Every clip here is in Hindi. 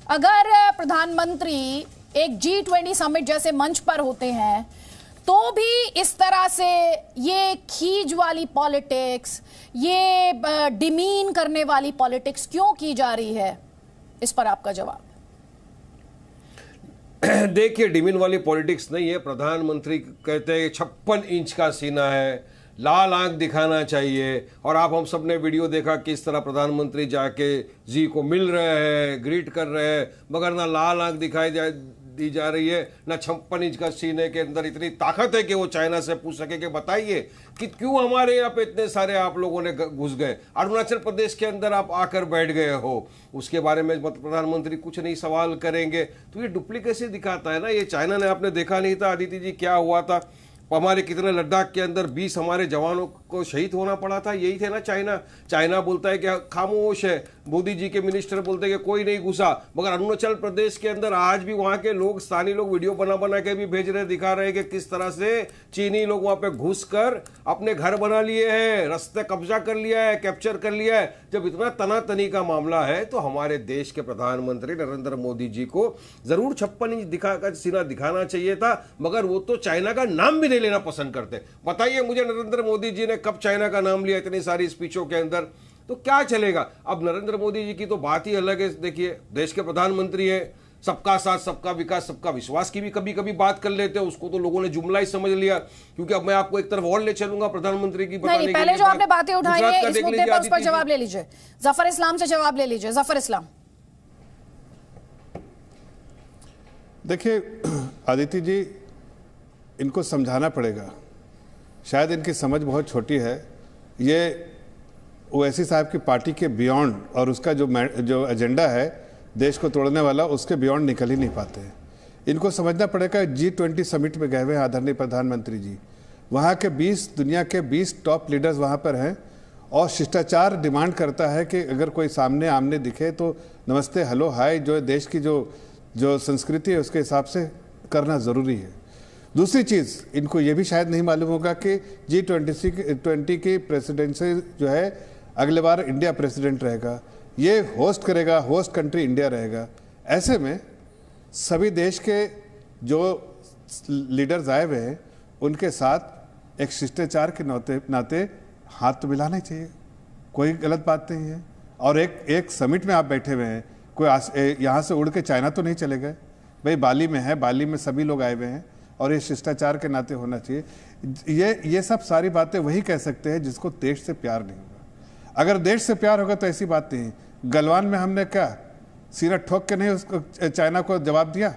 अगर प्रधानमंत्री एक G20 समिट जैसे मंच पर होते हैं तो भी इस तरह से ये खींच वाली पॉलिटिक्स, ये डिमीन करने वाली पॉलिटिक्स क्यों की जा रही है? इस पर आपका जवाब। देखिए, डिमीन वाली पॉलिटिक्स नहीं है। प्रधानमंत्री कहते हैं 56 इंच का सीना है, लाल आंख दिखाना चाहिए। और हम सब ने वीडियो देखा किस तरह प्रधानमंत्री जाके जी को मिल रहे हैं, ग्रीट कर रहे हैं, मगर ना लाल आंख दी जा रही है, ना 56 इंच का सीने के अंदर इतनी ताकत है कि वो चाइना से पूछ सके कि बताइए कि क्यों हमारे यहाँ पे इतने सारे आप लोगों ने घुस गए, अरुणाचल प्रदेश के अंदर आप आकर बैठ गए हो, उसके बारे में प्रधानमंत्री कुछ नहीं सवाल करेंगे। तो ये डुप्लीकेसी दिखाता है ना। ये चाइना ने आपने देखा नहीं था आदित्य जी क्या हुआ था, हमारे कितने लद्दाख के अंदर 20 हमारे जवानों को शहीद होना पड़ा था, यही थे ना चाइना। चाइना बोलता है कि खामोश है, मोदी जी के मिनिस्टर बोलते हैं कि कोई नहीं घुसा, मगर अरुणाचल प्रदेश के अंदर आज भी वहां के लोग, स्थानीय लोग वीडियो बना के भी भेज रहे, दिखा रहे कि किस तरह से चीनी लोग वहां पे घुसकर अपने घर बना लिए हैं, रास्ते कब्जा कर लिया है, कैप्चर कर लिया है। जब इतना तनातनी का मामला है तो हमारे देश के प्रधानमंत्री नरेंद्र मोदी जी को जरूर 56 इंच सीना दिखाना चाहिए था, मगर वो तो चाइना का नाम भी नहीं लेना पसंद करते। बताइए मुझे, नरेंद्र मोदी जी ने कब चाइना का नाम लिया इतनी सारी स्पीचों के अंदर? तो क्या चलेगा? अब नरेंद्र मोदी जी की तो बात ही अलग है। देखिए, देश के प्रधानमंत्री है, सबका साथ सबका विकास सबका विश्वास की भी कभी कभी बात कर लेते हैं, उसको तो लोगों ने जुमला ही समझ लिया। क्योंकि अब मैं आपको एक तरफ और ले चलूंगा प्रधानमंत्री की बताने के लिए। पहले जो आपने बातें उठाई है इस मुद्दे पर, उस पर जवाब ले लीजिए। जफर इस्लाम से जवाब ले लीजिए। जफर इस्लाम। देखिए आदित्य जी, इनको समझाना पड़ेगा, शायद इनकी समझ बहुत छोटी है। ये ओवैसी साहब की पार्टी के बियॉन्ड और उसका जो एजेंडा है देश को तोड़ने वाला, उसके बियॉन्ड निकल ही नहीं पाते हैं। इनको समझना पड़ेगा। G20 समिट में गए हुए हैं आदरणीय प्रधानमंत्री जी, वहाँ के 20 दुनिया के 20 टॉप लीडर्स वहाँ पर हैं, और शिष्टाचार डिमांड करता है कि अगर कोई सामने आमने दिखे तो नमस्ते, हेलो, हाय, जो देश की जो संस्कृति है उसके हिसाब से करना ज़रूरी है। दूसरी चीज़, इनको ये भी शायद नहीं मालूम होगा कि G20 की प्रेसिडेंसी जो है अगले बार इंडिया प्रेसिडेंट रहेगा, ये होस्ट करेगा, होस्ट कंट्री इंडिया रहेगा। ऐसे में सभी देश के जो लीडर्स आए हुए हैं उनके साथ एक शिष्टाचार के नाते हाथ तो मिलाना ही चाहिए, कोई गलत बात नहीं है। और एक समिट में आप बैठे हुए हैं, कोई यहाँ से उड़ के चाइना तो नहीं चले गए भाई, बाली में है, बाली में सभी लोग आए हुए हैं, और ये शिष्टाचार के नाते होना चाहिए। ये सब सारी बातें वही कह सकते हैं जिसको देश से प्यार नहीं होगा। अगर देश से प्यार होगा तो ऐसी बात नहीं। गलवान में हमने क्या सीना ठोक के नहीं उसको चाइना को जवाब दिया?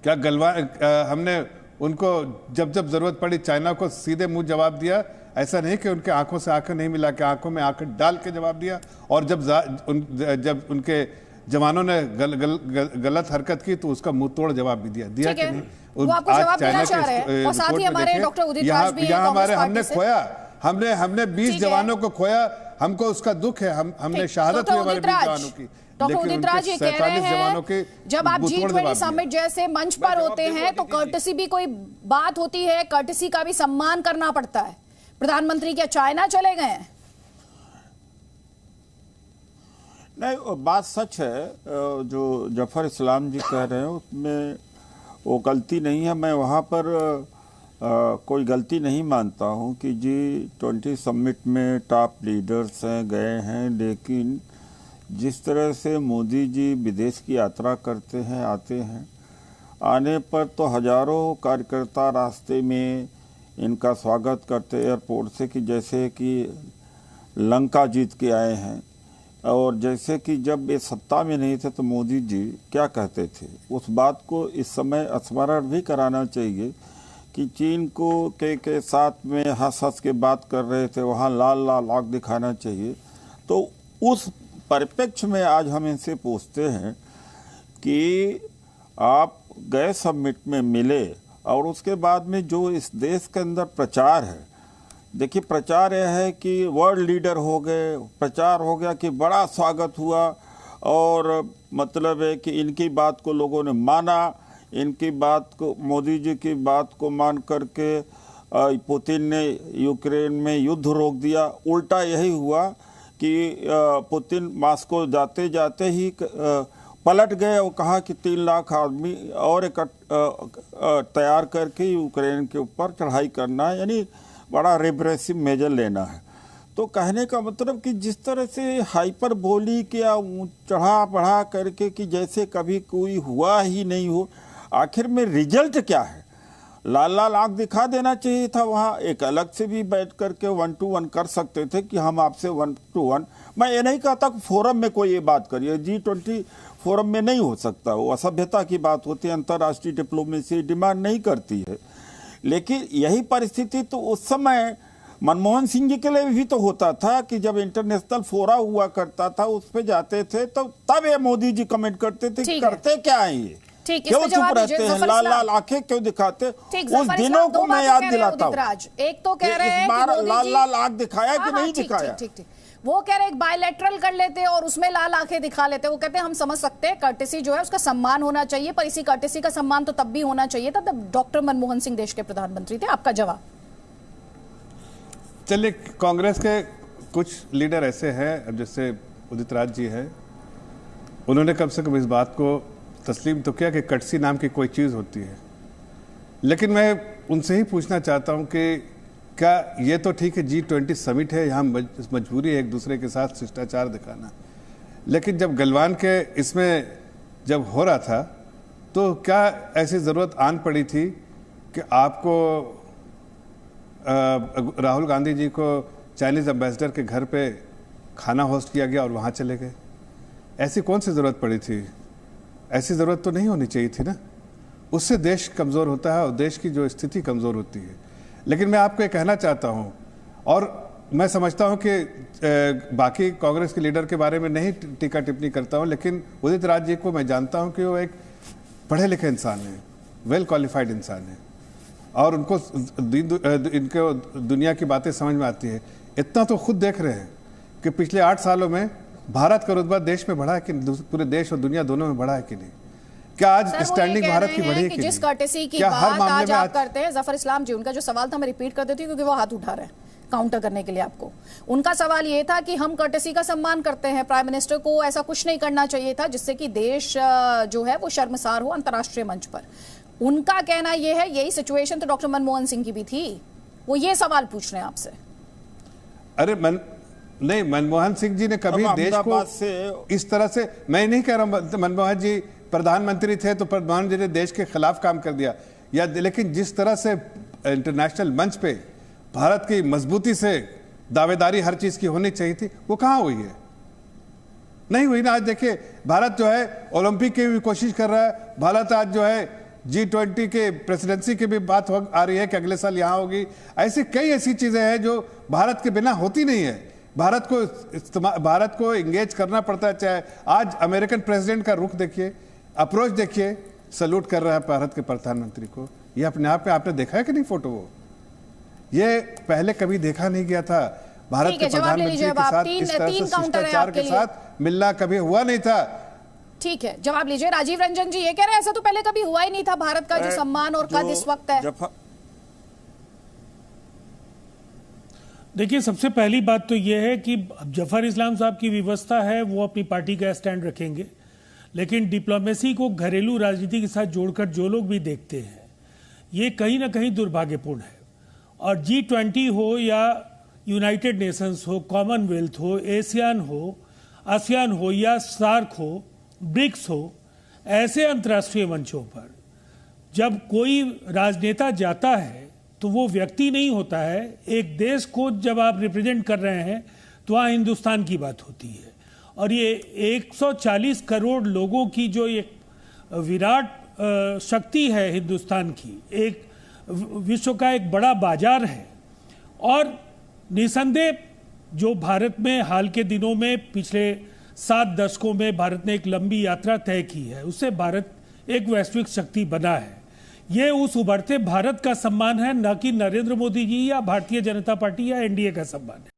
क्या गलवान हमने उनको जब जरूरत पड़ी चाइना को सीधे मुंह जवाब दिया? ऐसा नहीं कि उनके आंखों से आंखें नहीं मिला के आंखों में आंखें डाल के जवाब दिया। और जब उनके जवानों ने गलत हरकत की तो उसका मुंह तोड़ जवाब भी दिया कि नहीं? वो आपको जवाब देना चाह रहे हैं। और साथ ही हमारे डॉक्टर उदित राज भी हमने खोया, हमने 20 जवानों को खोया, हमको उसका दुख है। हमने शहादत हुई हमारे 20 जवानों की। डॉक्टर उदित राज ये कह रहे हैं जब आप G20 समिट जैसे मंच पर होते हैं तो कर्टसी भी कोई बात होती है, कर्टसी का भी सम्मान करना पड़ता है। प्रधानमंत्री क्या चाइना चले गए हैं? नहीं, बात सच है। जो जफर इस्लाम जी कह रहे हैं उसमें वो गलती नहीं है। मैं वहाँ पर कोई गलती नहीं मानता हूँ कि G20 समिट में टॉप लीडर्स हैं, गए हैं, लेकिन जिस तरह से मोदी जी विदेश की यात्रा करते हैं, आते हैं, आने पर तो हजारों कार्यकर्ता रास्ते में इनका स्वागत करते एयरपोर्ट से कि जैसे कि लंका जीत के आए हैं। और जैसे कि जब ये सत्ता में नहीं थे तो मोदी जी क्या कहते थे, उस बात को इस समय स्मरण भी कराना चाहिए कि चीन को के साथ में हंस के बात कर रहे थे, वहाँ लाल आँख दिखाना चाहिए। तो उस परिप्रेक्ष्य में आज हम इनसे पूछते हैं कि आप गए समिट में मिले और उसके बाद में जो इस देश के अंदर प्रचार है, देखिए प्रचार यह है कि वर्ल्ड लीडर हो गए, प्रचार हो गया कि बड़ा स्वागत हुआ, और मतलब है कि इनकी बात को लोगों ने माना, इनकी बात को, मोदी जी की बात को मान करके पुतिन ने यूक्रेन में युद्ध रोक दिया। उल्टा यही हुआ कि पुतिन मास्को जाते जाते ही पलट गए और कहा कि 3 लाख आदमी और तैयार करके यूक्रेन के ऊपर चढ़ाई करना है, यानी बड़ा रिप्रेसिव मेजर लेना है। तो कहने का मतलब कि जिस तरह से हाइपरबोलिक या चढ़ा बढ़ा करके कि जैसे कभी कोई हुआ ही नहीं हो, आखिर में रिजल्ट क्या है? लाल आंख दिखा देना चाहिए था। वहाँ एक अलग से भी बैठ करके 1 to 1 कर सकते थे कि हम आपसे 1 to 1। मैं ये नहीं कहता कि फोरम में कोई ये बात करिए, G20 फोरम में नहीं हो सकता, वो असभ्यता की बात होती है, अंतर्राष्ट्रीय डिप्लोमेसी डिमांड नहीं करती है। लेकिन यही परिस्थिति तो उस समय मनमोहन सिंह जी के लिए भी तो होता था कि जब इंटरनेशनल फोरा हुआ करता था उस पे जाते थे, तो तब ये मोदी जी कमेंट करते थे कि करते क्या है ये, क्यों चुप रहते हैं, लाल आंखें क्यों दिखाते? उस दिनों को मैं याद दिलाता हूँ। एक तो कह रहे हैं कि लाल आंख दिखाया कि नहीं दिखाया, वो कह रहे हैं बायलैटरल कर लेते और उसमें लाल आंखें दिखा लेते। वो कहते हैं हम समझ सकते हैं कर्टेसी जो है उसका सम्मान होना चाहिए, पर इसी कर्टेसी का सम्मान तो तब भी होना चाहिए था तब डॉक्टर मनमोहन सिंह देश के प्रधानमंत्री थे। आपका जवाब? चलिए, कांग्रेस के कुछ लीडर ऐसे हैं, जैसे उदित राज जी हैं, उन्होंने कम से कम इस बात को तस्लीम तो किया कि कर्टेसी नाम की कोई चीज़ होती है। लेकिन मैं उनसे ही पूछना चाहता हूं कि क्या ये तो ठीक है G20 समिट है, यहाँ मजबूरी है एक दूसरे के साथ शिष्टाचार दिखाना, लेकिन जब गलवान के इसमें जब हो रहा था तो क्या ऐसी ज़रूरत आन पड़ी थी कि आपको राहुल गांधी जी को चाइनीज़ एम्बेसडर के घर पे खाना होस्ट किया गया और वहाँ चले गए? ऐसी कौन सी ज़रूरत पड़ी थी? ऐसी ज़रूरत तो नहीं होनी चाहिए थी ना। उससे देश कमज़ोर होता है और देश की जो स्थिति कमज़ोर होती है। लेकिन मैं आपको ये कहना चाहता हूँ, और मैं समझता हूँ कि बाकी कांग्रेस के लीडर के बारे में नहीं टीका टिप्पणी करता हूँ, लेकिन उदित राज जी को मैं जानता हूँ कि वो एक पढ़े लिखे इंसान हैं, वेल क्वालिफाइड इंसान हैं, और उनको इनको दुनिया की बातें समझ में आती है। इतना तो खुद देख रहे हैं कि पिछले 8 सालों में भारत का रुतबा देश में बढ़ा है कि पूरे देश और दुनिया दोनों में बढ़ा है कि नहीं? क्या आज स्टैंडिंग भारत की बढ़ी है कि जिस कर्टेसी की बात आज आप करते हैं, जफर इस्लाम जी, उनका जो सवाल था मैं रिपीट कर देती हूँ क्योंकि वो हाथ उठा रहे हैं काउंटर करने के लिए आपको। उनका सवाल ये था कि हम कर्टेसी का सम्मान करते हैं, प्राइम मिनिस्टर को ऐसा कुछ नहीं करना चाहिए था जिससे कि देश जो है वो शर्मसार हो अंतर्राष्ट्रीय मंच पर। उनका कहना यह है यही सिचुएशन तो डॉक्टर मनमोहन सिंह की भी थी, वो ये सवाल पूछ रहे हैं आपसे। अरे नहीं, मनमोहन सिंह जी ने कभी देश को इस तरह से, मैं नहीं कह रहा हूं मनमोहन जी प्रधानमंत्री थे तो प्रधानमंत्री जी ने देश के खिलाफ काम कर दिया, या लेकिन जिस तरह से इंटरनेशनल मंच पे भारत की मजबूती से दावेदारी हर चीज की होनी चाहिए थी, वो कहां हुई है? नहीं हुई ना। आज देखिए, भारत जो है ओलंपिक की भी कोशिश कर रहा है, भारत आज जो है G20 के प्रेसिडेंसी की भी बात आ रही है कि अगले साल यहां होगी। ऐसी कई ऐसी चीजें हैं जो भारत के बिना होती नहीं है। भारत को इंगेज करना पड़ता है। चाहे आज अमेरिकन प्रेसिडेंट का रुख देखिए, अप्रोच देखिए, सल्यूट कर रहा है भारत के प्रधानमंत्री को। ये अपने आप में आपने देखा है कि नहीं फोटो? वो ये पहले कभी देखा नहीं गया था। भारत के प्रधानमंत्री के साथ इस तरह से शिष्टाचार के साथ मिलना कभी हुआ नहीं था। ठीक है, जवाब लीजिए। राजीव रंजन जी ये कह रहे हैं ऐसा तो पहले कभी हुआ ही नहीं था। भारत का जो सम्मान और कद इस वक्त है, देखिए, सबसे पहली बात तो यह है कि जफर इस्लाम साहब की व्यवस्था है, वो अपनी पार्टी का स्टैंड रखेंगे, लेकिन डिप्लोमेसी को घरेलू राजनीति के साथ जोड़कर जो लोग भी देखते हैं, ये कहीं ना कहीं दुर्भाग्यपूर्ण है। और G20 हो या यूनाइटेड नेशंस हो, कॉमनवेल्थ हो, एशियान हो, आसियान हो या सार्क हो, ब्रिक्स हो, ऐसे अंतर्राष्ट्रीय मंचों पर जब कोई राजनेता जाता है तो वो व्यक्ति नहीं होता है। एक देश को जब आप रिप्रेजेंट कर रहे हैं तो वहाँ हिंदुस्तान की बात होती है। और ये 140 करोड़ लोगों की जो एक विराट शक्ति है हिंदुस्तान की, एक विश्व का एक बड़ा बाजार है। और निसंदेह जो भारत में हाल के दिनों में पिछले 7 दशकों में भारत ने एक लंबी यात्रा तय की है, उससे भारत एक वैश्विक शक्ति बना है। ये उस उभरते भारत का सम्मान है, न कि नरेंद्र मोदी जी या भारतीय जनता पार्टी या एनडीए का सम्मान है।